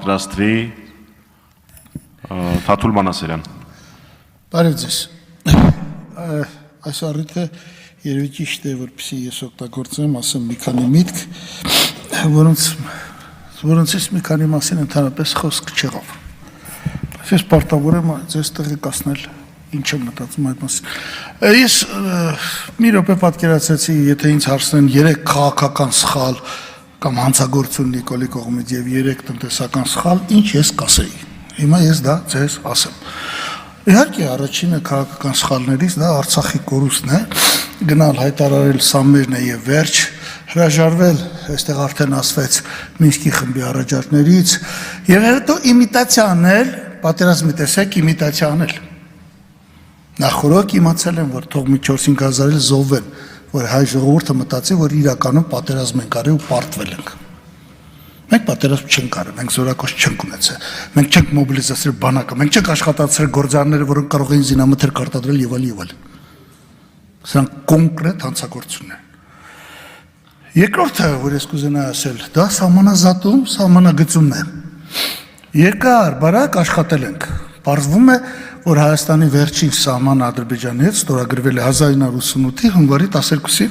Պատրաստվի Թաթուլ Մանասարյան։ Բարև ձեզ։ Այս առիթը երևի ճիշտ է, որպեսզի ես օգտագործեմ, ասեմ մի քանի միտք, որոնցից մի քանի մասին ընդհանրապես խոսք չեղավ։ Բայց ես պարտավոր եմ ձեզ տեղեկացնել ինչ եմ մտածում այդ մասին։ Ես մի րոպե պատկերացրեցի, եթե ինձ հարցնեն 3 քաղաքական սխալ կամ հանցագործություն Նիկոլի կողմից եւ 3 տնտեսական սխալ, ինչ ես կասեի։ Հիմա ես դա ձեզ ասեմ։ Իհարկե առաջինը քաղաքական սխալներից դա Արցախի կորուստն է, գնալ հայտարարել սա մերն է եւ վերջ, հրաժարվել, այստեղ արդեն ասվեց Մինսկի խմբի առաջարկներից եւ հետո իմիտացիա անել, պատերազմի տեսեք իմիտացիա անել։ Նախորդ իմացել են, որ թող մի 4-5 հազար էլ զոհվեն, որ հայ ժողովուրդը մտածի, որ իրականում պատերազմ են կարել ու պարտվել ենք։ Մենք պատերազմ չենք կարել, մենք զորակոչ չենք ունեցել, մենք չենք մոբիլիզացրել բանակը, մենք չենք աշխատացրել գործարանները, որոնք կարող էին զինամթերք արտադրել եւ այլ։ Սրանք կոնկրետ հանցագործություններ են։ Երկրորդը, որ ես կուզենայի ասել, դա սահմանազատում, սահմանագծումն է։ Երկար բարակ աշխատել ենք։ Պարզվում է, որ Հայաստանի վերջին սահմանը Ադրբեջանի հետ ստորագրվել է 1988-ի հունվարի 12-ին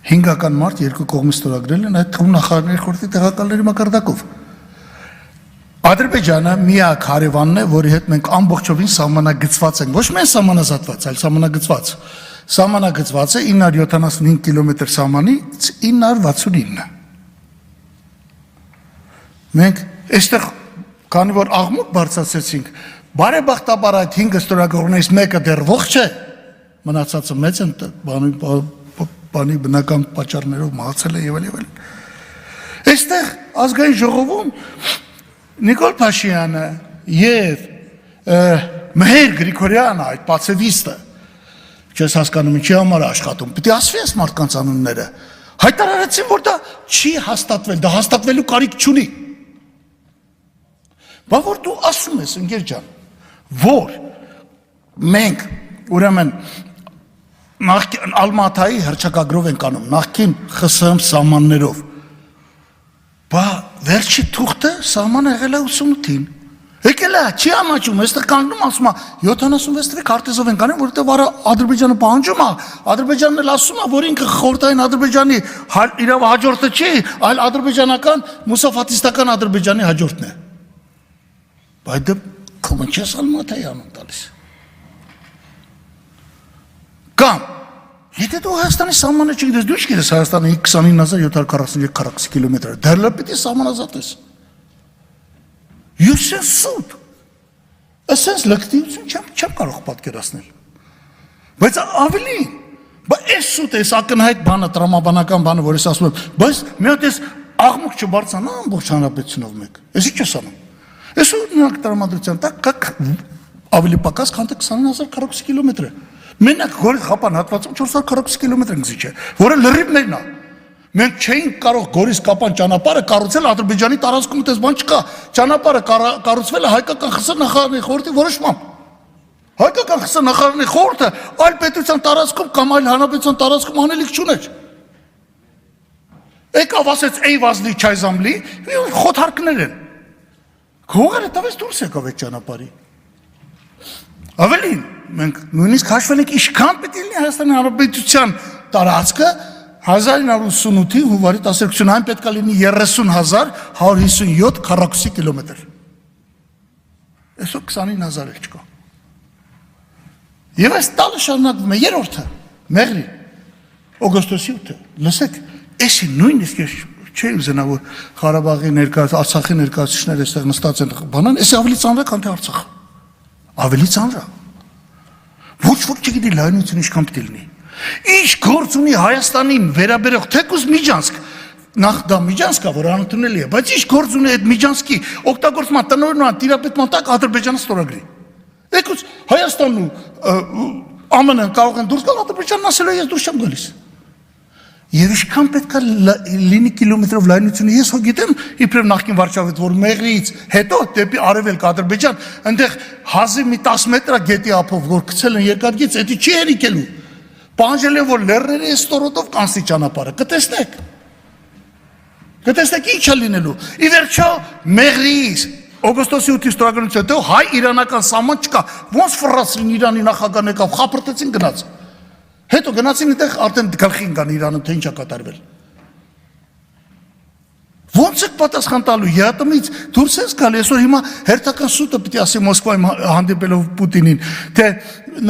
5-ական մարտ երկու կողմից ստորագրել են այդ թվում նախարարների խորհրդի տեղակալների մակարդակով։ Ադրբեջանը միակ հարևանն է, որի հետ մենք ամբողջովին սահմանագծված ենք, ոչ միայն սահմանազատված, այլ սահմանագծված։ Սահմանագծված է 975 կիլոմետր սահմանից 969։ Մենք այստեղ քանի որ աղմուկ բարձրացրեցինք, բարեբախտաբար այդ 5 ստորագրողներից մեկը դեռ ողջ է, մնացածը մեծ են բանի բնական պատճառներով մահացել է եւ այլ։ Այստեղ ազգային ժողովում Նիկոլ Փաշինյանը եւ Մեհեր Գրիգորյանը, այդ պացեվիստը, չես հասկանում ինչի համար է աշխատում, պիտի ասվի այս մարդկանց անունները, հայտարարեցին, որ դա չի հաստատվել, դա հաստատվելու կարիք չունի։ Բա որ դու ասում ես, ընկեր ջան, որ մենք ուրեմն նախքին Ալմատայի հռչակագրով ենք անում, նախքին ԽՍՀՄ սահմաններով, բա վերջի թուղթը սահմանը եղել է 88-ին, եկել է, չի ամաչում, այստեղ կանգնում ասում է 76 թվի քարտեզով ենք անում, որովհետև Ադրբեջանը պահանջում է, Ադրբեջանն էլ ասում է, որ ինքը խորհրդային Ադրբեջանի իրավ հաջորդը չի, այլ ադրբեջանական մուսաֆաթիստական Ադրբեջանի հաջորդն է։ Բայց դե քո չես Ալմատայի անուն տալիս։ Կամ եթե դու Հայաստանի սահմանը չգիտես, դու չգիտես Հայաստանի 29743 քառակուսի կիլոմետրը, դեռ լավ պիտի սահմանազատես։ Ես եմ սուտ։ Ասես լկտիություն չեմ կարող պատկերացնել։ Բայց ավելի, բայց այս սուտ էս ակնհայտ բանը, տրամաբանական բանը, որ ես ասում եմ, բայց մի հատ էս աղմուկ չբարձրանա ամբողջ հանրապետությունով մեկ։ Էսի չես անում։ Ես ու նրանք տրամադրության տակ կակ ավելի պակաս, քան 20000 քառակուսի կիլոմետր է։ Մենակ Գորիս Կապան հատվածում 400 քառակուսի կիլոմետր ընկզիչ է, որը լրիվներն է։ Մենք չէինք կարող Գորիս Կապան ճանապարհը կառուցել Ադրբեջանի տարածքում, այդպես բան չկա։ Ճանապարհը կառուցվել է հայկական ԽՍՀՄ նախարարների խորհրդի որոշմամբ։ Հայկական ԽՍՀՄ նախարարների խորհուրդը այլ պետության տարածքում կամ այլ հանրապետության տարածքում անելիք չուներ։ Եկավ ասեց «Էյ վազլի չայզամլի», խոթարկներ են։ Գողերը տվեց դուրս եկավ այդ ճանապարհի։ Ավելին, մենք նույնիսկ հաշվել ենք ինչքան պետք է լինի Հայաստանի Հանրապետության տարածքը 1988-ի հունվարի 12-ին այն պետք է լինի 30157 քառակուսի կիլոմետր։ Այսօր 29000 էլ չկա։ Եվ այս տալը շարունակվում է երրորդը, Մեղրի, օգոստոսի 8-ը։ Լսեք, էսի նույնիսկ ես չի ուզենա որ Ղարաբաղի Արցախի ներկայացուցիչները այստեղ նստած են բանան, էսի ավելի ծանր է, քան թե Արցախը։ Ավելի ծանր է։ Ոչ ոք չգիտի լայնությունը ինչքան պետք է լինի։ Ինչ գործ ունի Հայաստանին վերաբերող թեկուզ Միջանցք, նախ դա Միջանցք է, որ անընդունելի է, բայց ինչ գործ ունի այդ Միջանցքի օգտագործման տնօրինման տիրապետման տակ Ադրբեջանը ստորագրի։ Եկուց Հայաստանն ու ԱՄՆ-ն կարող են դուրս գալ, Ադրբեջանն ասել է ես դուրս չեմ գալիս։ Եվ ինչքան պետք է լինի կիլոմետրով լայնությունը, ես հո գիտեմ իբրև նախկին վարչապետ, որ Մեղրիից հետո դեպի արևելք Ադրբեջան, այնտեղ հազիվ մի 10 մետր գետի ափով, որ գցել են երկաթգիծ, դա չի հերիկելու։ Պահանջել են, որ լեռների ստորոտով կանցնի ճանապարհը, կտեսնեք։ Կտեսնեք ինչ է լինելու։ Ի վերջո մեղրից օգոստոսի 8-ի ստորագրությունից հետո հայ-իրանական սահման չկա։ Ոնց ֆռացին Իրանի նախագահն եկավ, խափրտեցին գնաց։ Հետո գնացին այդտեղ արդեն գլխին կան Իրանում թե ինչ է կատարվել։ Ոնց եք պատասխան տալու ԵԱՏՄ-ից դուրս ես գալի, այսօր հիմա հերթական սուտը պիտի ասի Մոսկվայում հանդիպելով Պուտինին, թե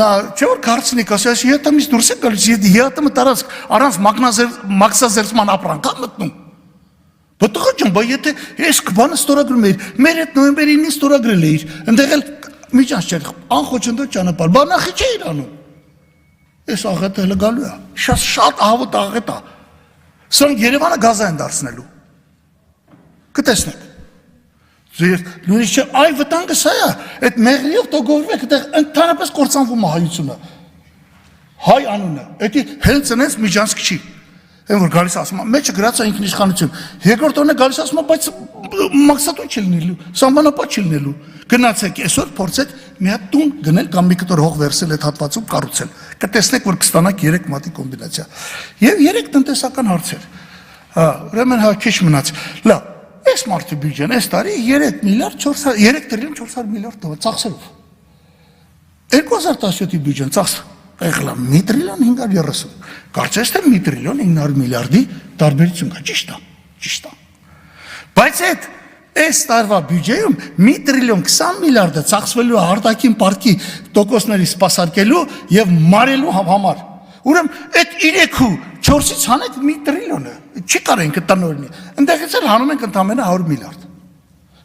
նա չէ որ կարծնի կասի, այս ԵԱՏՄ-ից դուրս եք գալիս, ԵԱՏՄ տարածք առանց մաքսազերծման ապրանք ա մտնում։ Բտղա ջան, բա եթե այս բանը ստորագրում էիր, մեր հետ նոյեմբերի 9-ին ստորագրել էիր, ընդեղ էլ միջանց չէր, անխոչնդոտ ճանապարհ, բա նախի չէ Իրանում։ Այս աղետը հələ գալու է, շատ ահավոտ աղետ է։ Սրանք Երևանը գազա են դարձնելու։ Կտեսնեք։ Նույնիսկ չէ, այ վտանգը սա է, այդ մեղրիով տոգորվեք, այդտեղ ընդհանրապես կործանվում է հայությունը։ Հայ անունը, դա հենց այնպես միջանցք չի։ Այն որ գալիս ասում է, մեջը գրած է ինքնիշխանություն։ Երկրորդ օրն է գալիս ասում է, բայց մաքսատու չի լինելու, սահմանապատ չի լինելու։ Գնացեք այսօր փորձեք մի հատ տուն գնել կամ մի կտոր հող վերցնել այդ հատվածում կառուցել։ Կտեսնեք, որ կստանաք 3 մատի կոմբինացիա։ Եվ 3 տնտեսական հարցեր։ Ուրեմն հա քիչ մնաց։ Լավ, այս մարտի բյուջեն այս տարի 3 տրիլիոն 400 միլիարդ դոլար ծախսելով։ 2017-ի բյուջեն ծախսը եղել է 1 տրիլիոն 530։ Կարծես թե 1 տրիլիոն 900 միլիարդի տարբերություն կա, ճիշտ է, ճիշտ է։ Բայց այս տարվա բյուջեում 1 տրիլիոն 20 միլիարդը ծախսվելու է արտաքին պարտքի տոկոսների սպասարկելու եւ մարելու համար։ Ուրեմն այդ 3-4-ից հանեք 1 տրիլիոնը, չի կարենք տնօրինի։ Ընդեղից էլ հանում ենք ընդամենը 100 միլիարդ։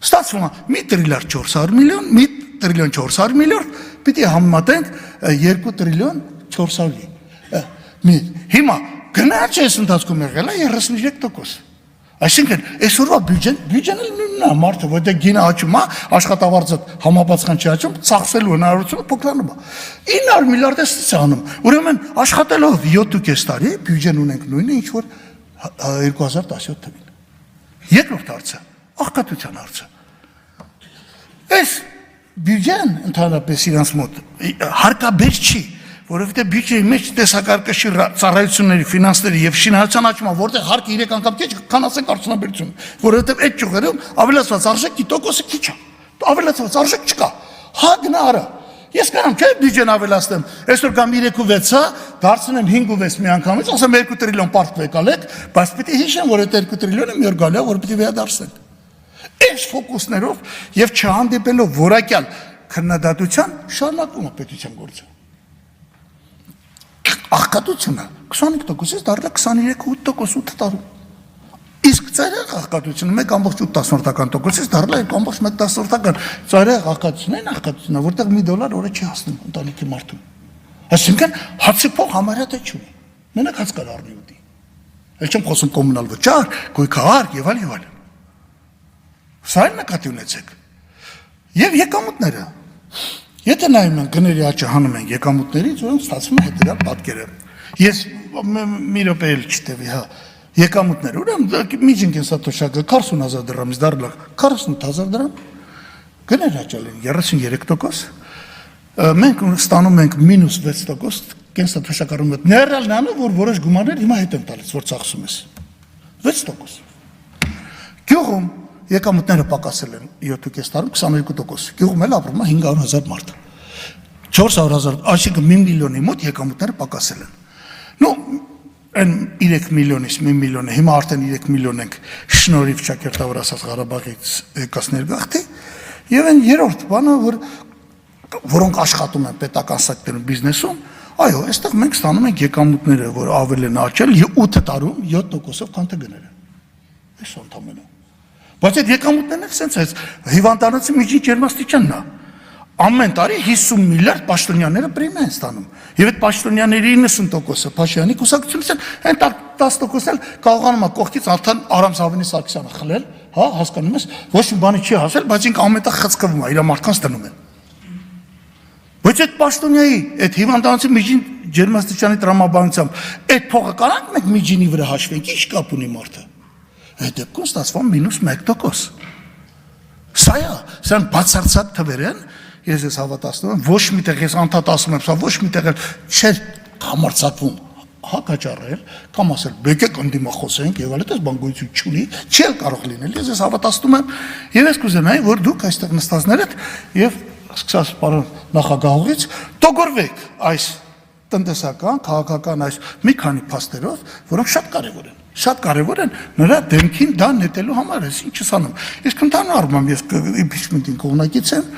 Ստացվում է 1 տրիլիարդ 400 միլիոն, 1 տրիլիոն 400 միլիարդ, պիտի համեմատենք 2 տրիլիոն 400-ի։ Հիմա գնաց այս ընթացքում եղել է 33%։ Այսինքն այսօրվա բյուջեն էլ նույնն է, մարդը, որտեղ գինը աճում է, աշխատավարձը համապատասխան չի աճում, ծախսելու հնարավորությունը փոքրանում է։ 900 միլիարդ է ստից անում։ Ուրեմն աշխատելով 7.5 տարի բյուջեն ունենք նույնը, ինչ որ 2017 թվին։ Երկրորդ հարցը, աղքատության հարցը։ Այս բյուջեն ընդհանրապես իրանց մոտ հարկաբեր չի, որովհետև բյուջեի մեջ տեսակարգի ծառայությունների, ֆինանսների եւ շինարարության աճումը, որտեղ հարկը 3 անգամ քիչ, քան ասենք արդյունաբերությունը, որովհետև այդ ճյուղերում ավելացված արժեքի տոկոսը քիչ է, ավելացված արժեք չկա։ Հա գնա արա։ Ես կարամ չէ բյուջեն ավելացնեմ, այսօր կամ 3.6-ը, դարձնեմ 5.6 մի անգամից, ասեմ 2 տրիլիոն պարտք եկալեք, բայց պիտի հիշեմ, որ այդ 2 տրիլիոնը մի օր գալու է, որ պիտի վերադարձնենք։ Այս ֆոկուսներով եւ չհանդիպելով որակյալ քննադատության շարունակում է պետության գործը։ Աղքատությունը 25%-ից դառնա 23.8% տարում։ Իսկ ծայրահեղ աղքատությունը 1.8%-ից դառնա 2.1%։ Ծայրահեղ աղքատությունն այն աղքատությունն է, որտեղ $1 օրը չի հասնում ընտանիքի մարդուն։ Այսինքն հացի փող համարյա թե չունի։ Մենակ հաց կար առնի ուտի։ Էլ չեմ խոսում կոմունալ վճար, գույքահարկ եւ այլն։ Սա էլ նկատի ունեցեք։ Եվ եկամուտները։ Եթե նայում ենք գների աճը հանում ենք եկամուտներից, ուրեմն ստացվում է հետևյալ պատկերը։ Ես մի րոպե էլ չտևի, հա, եկամուտներ, ուրեմն միջին կենսաթոշակը 40,000 դրամից դառնա 48,000 դրամ, գներ աճել են 33%, մենք ստանում ենք -6% կենսաթոշակառու մոտ։ Ներառյալ նրանով, որ որոշ գումարներ հիմա հետ են տալիս, որ ծախսում ես։ 6%։ Գյուղում եկամուտները պակասել են 7.5 տարում 22%։ Գյուղում էլ ապրում է 500,000 մարդ։ 400,000, այսինքն 1 միլիոնի մոտ եկամուտները պակասել են։ Նու այն 3 միլիոնից 1 միլիոնը, հիմա արդեն 3 միլիոն ենք շնորհիվ Շաքերտավոր ասած Ղարաբաղից եկած ներգաղթի, եւ այն երրորդ բանը, որոնք աշխատում են պետական սեկտորում, բիզնեսում, այո, այստեղ մենք ստանում ենք եկամուտները, որ ավել են աճել 8 տարում 7%-ով քան թե գները։ Այս ընդամենը։ Բայց այդ եկամուտներն էլ սենց այս հիվանդանոցի միջին ջերմաստիճանն է։ Ամեն տարի 50 միլիարդ պաշտոնյաները պրեմիա են ստանում։ Եվ այդ պաշտոնյաների 90%-ը Փաշինյանի կուսակցությունից են, այն 10%-ն էլ կարողանում է կողքից արդեն Արամ Զավինի Սարգսյանը խլել, հա, հասկանում ես, ոչ մի բանի չի հասել, բայց ինքը ամենտեղ խցկվում է, իր մարդկանց դնում են։ Բայց այդ պաշտոնյայի, այդ հիվանդանոցի միջին ջերմաստիճանի տրամաբանությամբ այդ փողը կարանք մենք միջինի վրա հաշվենք, ի՞նչ կապ ունի մարդը։ Այդ դեպքում ստացվում -1%։ Սա է, սրանք բացարձակ թվեր են, ես հավատացնում եմ, ոչ միտեղ ես անդադ ասում եմ, սա ոչ միտեղ չէր համարձակվում հակաճառել, կամ ասել բեկեք ընդդիմախոսենք եւ այլն, այս բան գույություն չունի, չի կարող լինել։ Ես հավատացնում եմ եւ ես կուզենայի, որ դուք այստեղ նստածներդ եւ սկսած պարոն նախագահողից տոգորվեք այս տնտեսական, քաղաքական այս մի քանի փաստերով, որոնք շատ կարևոր են նրա դեմքին դա նետելու համար, ես ինչ ասանում։ Իսկ ընդհանուր առմամբ ես impeachment-ին կողմնակից եմ,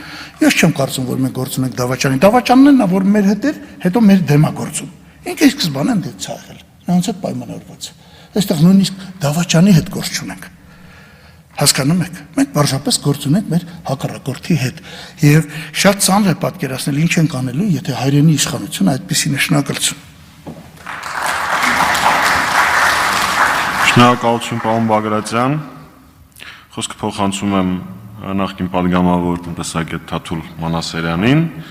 ես չեմ կարծում, որ մենք գործ ունենք Դավաճանին։ Դավաճանն է, որ մեր հետ էր, հետո մեր դեմ է գործում։ Ինքը սկզբանե դե ցաղել, նրանց հետ պայմանավորված։ Այստեղ նույնիսկ Դավաճանի հետ գործ չունենք։ Հասկանում եք, մենք բարձրապես գործ ունենք մեր հակառակորդի հետ եւ շատ ծանր է պատկերացնել ինչ ենք անելու, եթե հայրենի իշխանությունը այդպիսի նշանակություն։ Շնորհակալություն պարոն Բագրատյան։ Խոսքը փոխանցում եմ նախկին պատգամավոր տնտեսագետ Թաթուլ Մանասարյանին։